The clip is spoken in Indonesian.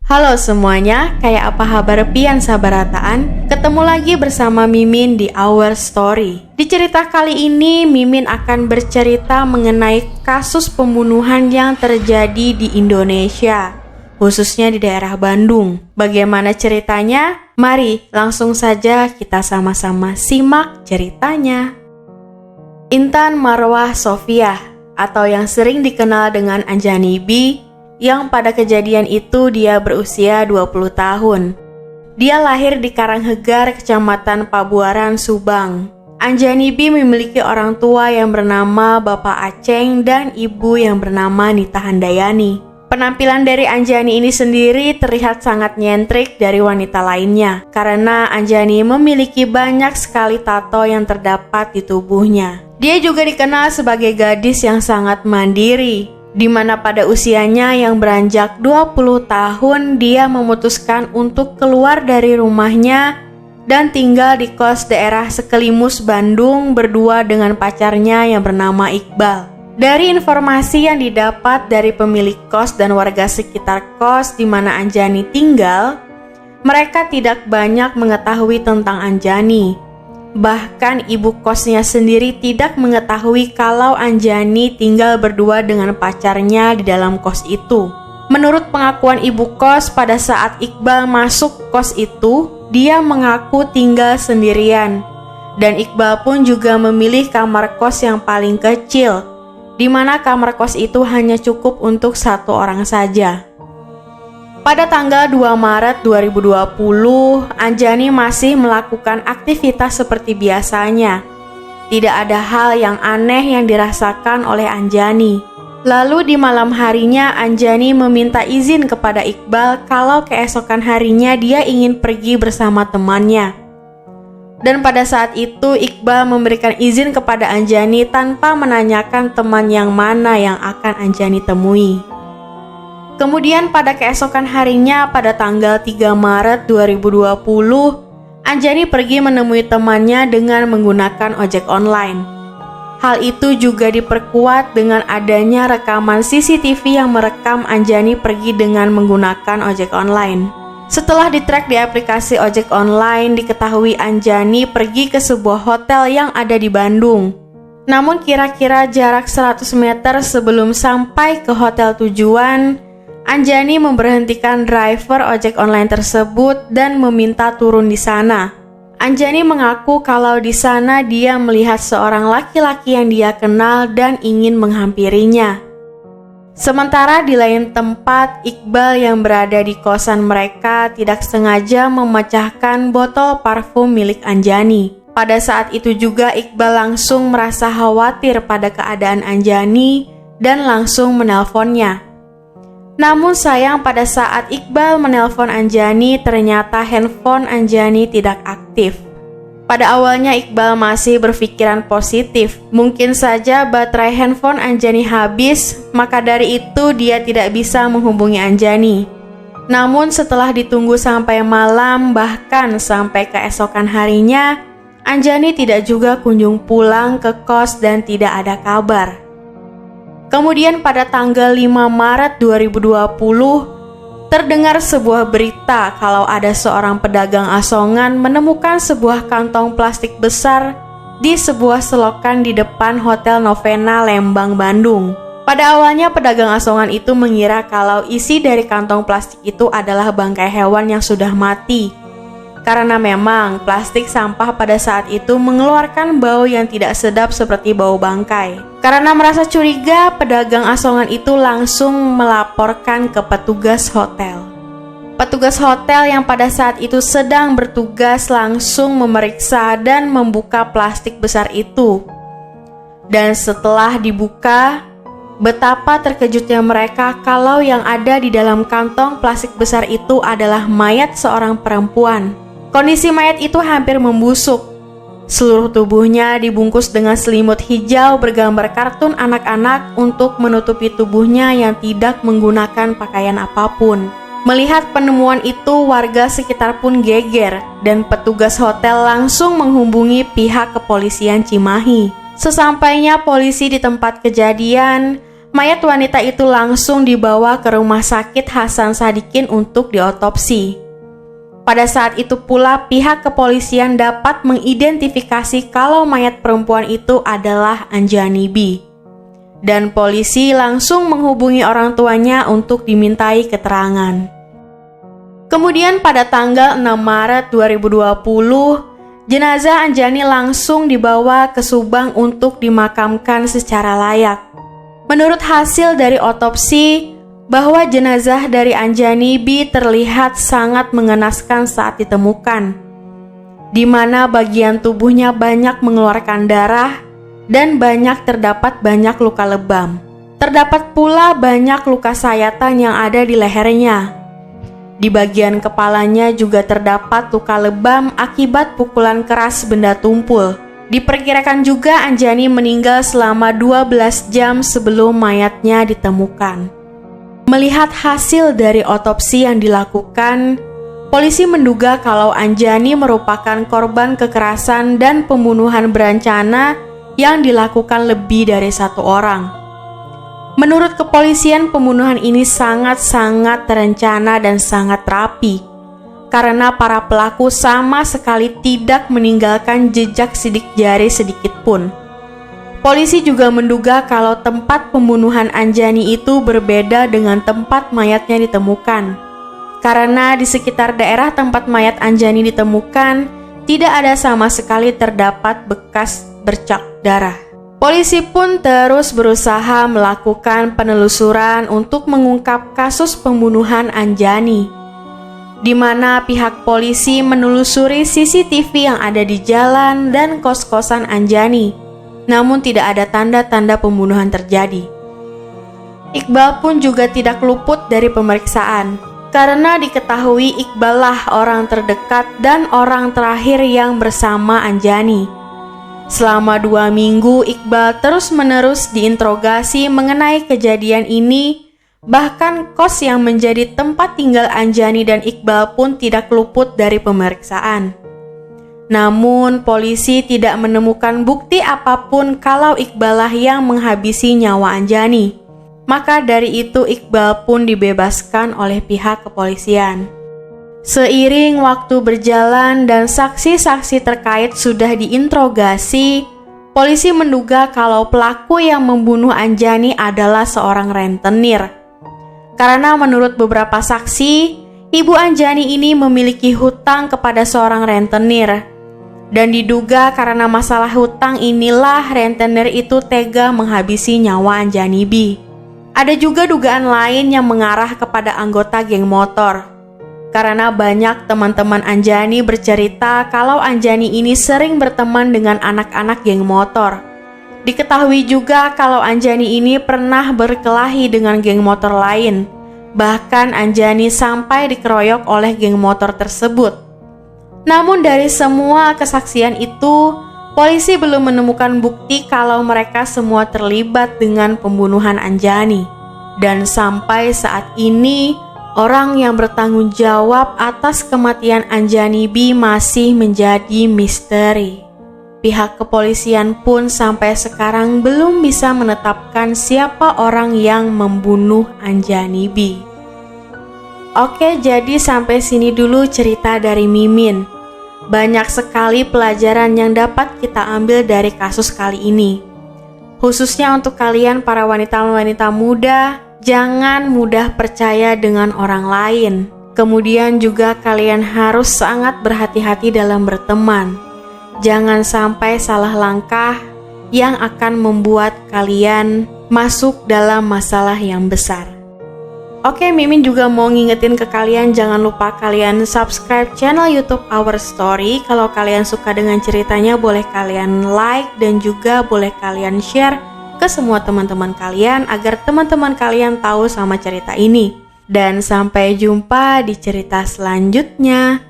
Halo semuanya, kayak apa kabar pian sabarataan? Ketemu lagi bersama Mimin di Our Story. Di cerita kali ini, Mimin akan bercerita mengenai kasus pembunuhan yang terjadi di Indonesia, khususnya di daerah Bandung. Bagaimana ceritanya? Mari langsung saja kita sama-sama simak ceritanya. Intan Marwah Sofiah, atau yang sering dikenal dengan Anjani B, yang pada kejadian itu dia berusia 20 tahun. Dia lahir di Karanghegar, Kecamatan Pabuaran, Subang. Anjani B memiliki orang tua yang bernama Bapak Aceng dan ibu yang bernama Nita Handayani. Penampilan dari Anjani ini sendiri terlihat sangat nyentrik dari wanita lainnya, karena Anjani memiliki banyak sekali tato yang terdapat di tubuhnya. Dia juga dikenal sebagai gadis yang sangat mandiri, di mana pada usianya yang beranjak 20 tahun dia memutuskan untuk keluar dari rumahnya dan tinggal di kos daerah Sekelimus, Bandung berdua dengan pacarnya yang bernama Iqbal. Dari informasi yang didapat dari pemilik kos dan warga sekitar kos di mana Anjani tinggal, mereka tidak banyak mengetahui tentang Anjani. Bahkan ibu kosnya sendiri tidak mengetahui kalau Anjani tinggal berdua dengan pacarnya di dalam kos itu. Menurut pengakuan ibu kos, pada saat Iqbal masuk kos itu, dia mengaku tinggal sendirian. Dan Iqbal pun juga memilih kamar kos yang paling kecil, di mana kamar kos itu hanya cukup untuk satu orang saja. Pada tanggal 2 Maret 2020, Anjani masih melakukan aktivitas seperti biasanya. Tidak ada hal yang aneh yang dirasakan oleh Anjani. Lalu di malam harinya, Anjani meminta izin kepada Iqbal kalau keesokan harinya dia ingin pergi bersama temannya. Dan pada saat itu, Iqbal memberikan izin kepada Anjani tanpa menanyakan teman yang mana yang akan Anjani temui. Kemudian pada keesokan harinya pada tanggal 3 Maret 2020, Anjani pergi menemui temannya dengan menggunakan ojek online. Hal itu juga diperkuat dengan adanya rekaman CCTV yang merekam Anjani pergi dengan menggunakan ojek online. Setelah ditrack di aplikasi ojek online, diketahui Anjani pergi ke sebuah hotel yang ada di Bandung. Namun kira-kira jarak 100 meter sebelum sampai ke hotel tujuan, Anjani memberhentikan driver ojek online tersebut dan meminta turun di sana. Anjani mengaku kalau di sana dia melihat seorang laki-laki yang dia kenal dan ingin menghampirinya. Sementara di lain tempat, Iqbal yang berada di kosan mereka tidak sengaja memecahkan botol parfum milik Anjani. Pada saat itu juga Iqbal langsung merasa khawatir pada keadaan Anjani dan langsung menelponnya. Namun sayang pada saat Iqbal menelpon Anjani, ternyata handphone Anjani tidak aktif. Pada awalnya Iqbal masih berpikiran positif, mungkin saja baterai handphone Anjani habis, maka dari itu dia tidak bisa menghubungi Anjani. Namun setelah ditunggu sampai malam, bahkan sampai keesokan harinya, Anjani tidak juga kunjung pulang ke kos dan tidak ada kabar. Kemudian pada tanggal 5 Maret 2020, terdengar sebuah berita kalau ada seorang pedagang asongan menemukan sebuah kantong plastik besar di sebuah selokan di depan Hotel Novena, Lembang, Bandung. Pada awalnya pedagang asongan itu mengira kalau isi dari kantong plastik itu adalah bangkai hewan yang sudah mati. Karena memang plastik sampah pada saat itu mengeluarkan bau yang tidak sedap seperti bau bangkai. Karena merasa curiga, pedagang asongan itu langsung melaporkan ke petugas hotel. Petugas hotel yang pada saat itu sedang bertugas langsung memeriksa dan membuka plastik besar itu. Dan setelah dibuka, betapa terkejutnya mereka kalau yang ada di dalam kantong plastik besar itu adalah mayat seorang perempuan. Kondisi mayat itu hampir membusuk. Seluruh tubuhnya dibungkus dengan selimut hijau bergambar kartun anak-anak untuk menutupi tubuhnya yang tidak menggunakan pakaian apapun. Melihat penemuan itu, warga sekitar pun geger dan petugas hotel langsung menghubungi pihak kepolisian Cimahi. Sesampainya polisi di tempat kejadian, mayat wanita itu langsung dibawa ke rumah sakit Hasan Sadikin untuk diotopsi. Pada saat itu pula pihak kepolisian dapat mengidentifikasi kalau mayat perempuan itu adalah Anjani B. Dan polisi langsung menghubungi orang tuanya untuk dimintai keterangan. Kemudian pada tanggal 6 Maret 2020, jenazah Anjani langsung dibawa ke Subang untuk dimakamkan secara layak. Menurut hasil dari otopsi, bahwa jenazah dari Anjani B terlihat sangat mengenaskan saat ditemukan, di mana bagian tubuhnya banyak mengeluarkan darah dan terdapat banyak luka lebam. Terdapat pula banyak luka sayatan yang ada di lehernya. Di bagian kepalanya juga terdapat luka lebam akibat pukulan keras benda tumpul. Diperkirakan juga Anjani meninggal selama 12 jam sebelum mayatnya ditemukan. Melihat hasil dari otopsi yang dilakukan, polisi menduga kalau Anjani merupakan korban kekerasan dan pembunuhan berencana yang dilakukan lebih dari satu orang. Menurut kepolisian, pembunuhan ini sangat-sangat terencana dan sangat rapi, karena para pelaku sama sekali tidak meninggalkan jejak sidik jari sedikit pun. Polisi juga menduga kalau tempat pembunuhan Anjani itu berbeda dengan tempat mayatnya ditemukan, karena di sekitar daerah tempat mayat Anjani ditemukan tidak ada sama sekali terdapat bekas bercak darah. Polisi pun terus berusaha melakukan penelusuran untuk mengungkap kasus pembunuhan Anjani, di mana pihak polisi menelusuri CCTV yang ada di jalan dan kos-kosan Anjani, namun tidak ada tanda-tanda pembunuhan terjadi. Iqbal pun juga tidak luput dari pemeriksaan, karena diketahui Iqbal lah orang terdekat dan orang terakhir yang bersama Anjani. Selama 2 minggu, Iqbal terus-menerus diinterogasi mengenai kejadian ini. Bahkan kos yang menjadi tempat tinggal Anjani dan Iqbal pun tidak luput dari pemeriksaan. Namun, polisi tidak menemukan bukti apapun kalau Iqbal lah yang menghabisi nyawa Anjani. Maka dari itu Iqbal pun dibebaskan oleh pihak kepolisian. Seiring waktu berjalan dan saksi-saksi terkait sudah diinterogasi, polisi menduga kalau pelaku yang membunuh Anjani adalah seorang rentenir. Karena menurut beberapa saksi, ibu Anjani ini memiliki hutang kepada seorang rentenir. Dan diduga karena masalah hutang inilah rentenir itu tega menghabisi nyawa Anjani B. Ada juga dugaan lain yang mengarah kepada anggota geng motor. Karena banyak teman-teman Anjani bercerita kalau Anjani ini sering berteman dengan anak-anak geng motor. Diketahui juga kalau Anjani ini pernah berkelahi dengan geng motor lain. Bahkan Anjani sampai dikeroyok oleh geng motor tersebut. Namun dari semua kesaksian itu, polisi belum menemukan bukti kalau mereka semua terlibat dengan pembunuhan Anjani. Dan sampai saat ini, orang yang bertanggung jawab atas kematian Anjani B masih menjadi misteri. Pihak kepolisian pun sampai sekarang belum bisa menetapkan siapa orang yang membunuh Anjani B. Oke, jadi sampai sini dulu cerita dari Mimin. Banyak sekali pelajaran yang dapat kita ambil dari kasus kali ini. Khususnya untuk kalian para wanita-wanita muda, jangan mudah percaya dengan orang lain. Kemudian juga kalian harus sangat berhati-hati dalam berteman. Jangan sampai salah langkah yang akan membuat kalian masuk dalam masalah yang besar. Oke, Mimin juga mau ngingetin ke kalian, jangan lupa kalian subscribe channel YouTube Our Story. Kalau kalian suka dengan ceritanya, boleh kalian like dan juga boleh kalian share ke semua teman-teman kalian agar teman-teman kalian tahu sama cerita ini. Dan sampai jumpa di cerita selanjutnya.